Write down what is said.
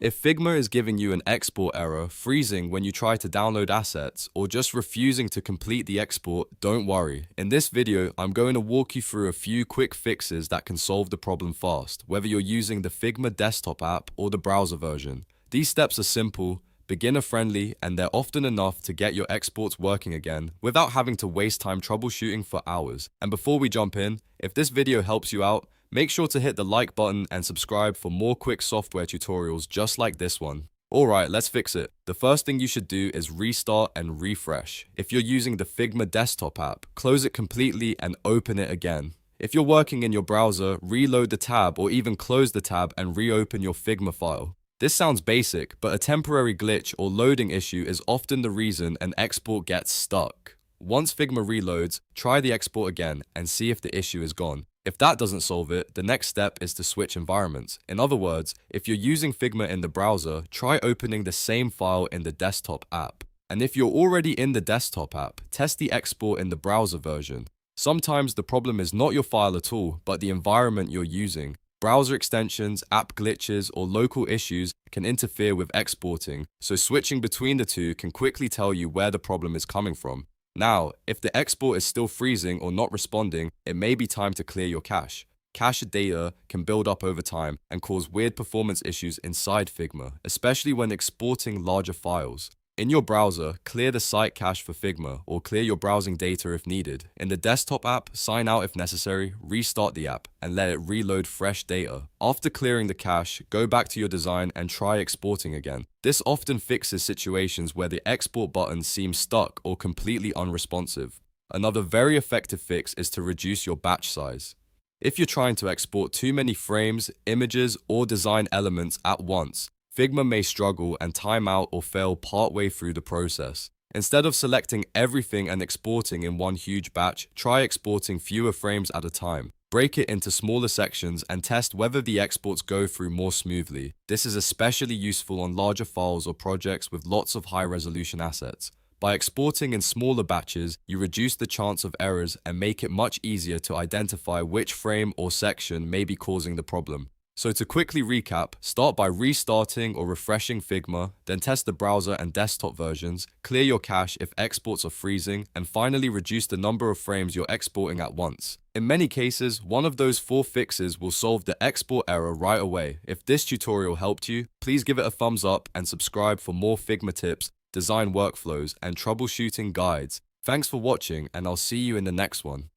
If Figma is giving you an export error, freezing when you try to download assets, or just refusing to complete the export, don't worry. In this video, I'm going to walk you through a few quick fixes that can solve the problem fast, whether you're using the Figma desktop app or the browser version. These steps are simple, beginner-friendly, and they're often enough to get your exports working again without having to waste time troubleshooting for hours. And before we jump in, if this video helps you out, make sure to hit the like button and subscribe for more quick software tutorials just like this one. Alright, let's fix it. The first thing you should do is restart and refresh. If you're using the Figma desktop app, close it completely and open it again. If you're working in your browser, reload the tab or even close the tab and reopen your Figma file. This sounds basic, but a temporary glitch or loading issue is often the reason an export gets stuck. Once Figma reloads, try the export again and see if the issue is gone. If that doesn't solve it, the next step is to switch environments. In other words, if you're using Figma in the browser, try opening the same file in the desktop app. And if you're already in the desktop app, test the export in the browser version. Sometimes the problem is not your file at all, but the environment you're using. Browser extensions, app glitches, or local issues can interfere with exporting, so switching between the two can quickly tell you where the problem is coming from. Now, if the export is still freezing or not responding, it may be time to clear your cache. Cached data can build up over time and cause weird performance issues inside Figma, especially when exporting larger files. In your browser, clear the site cache for Figma or clear your browsing data if needed. In the desktop app, sign out if necessary, restart the app, and let it reload fresh data. After clearing the cache, go back to your design and try exporting again. This often fixes situations where the export button seems stuck or completely unresponsive. Another very effective fix is to reduce your batch size. If you're trying to export too many frames, images, or design elements at once, Figma may struggle and time out or fail partway through the process. Instead of selecting everything and exporting in one huge batch, try exporting fewer frames at a time. Break it into smaller sections and test whether the exports go through more smoothly. This is especially useful on larger files or projects with lots of high-resolution assets. By exporting in smaller batches, you reduce the chance of errors and make it much easier to identify which frame or section may be causing the problem. So to quickly recap, start by restarting or refreshing Figma, then test the browser and desktop versions, clear your cache if exports are freezing, and finally reduce the number of frames you're exporting at once. In many cases, one of those 4 fixes will solve the export error right away. If this tutorial helped you, please give it a thumbs up and subscribe for more Figma tips, design workflows, and troubleshooting guides. Thanks for watching, and I'll see you in the next one.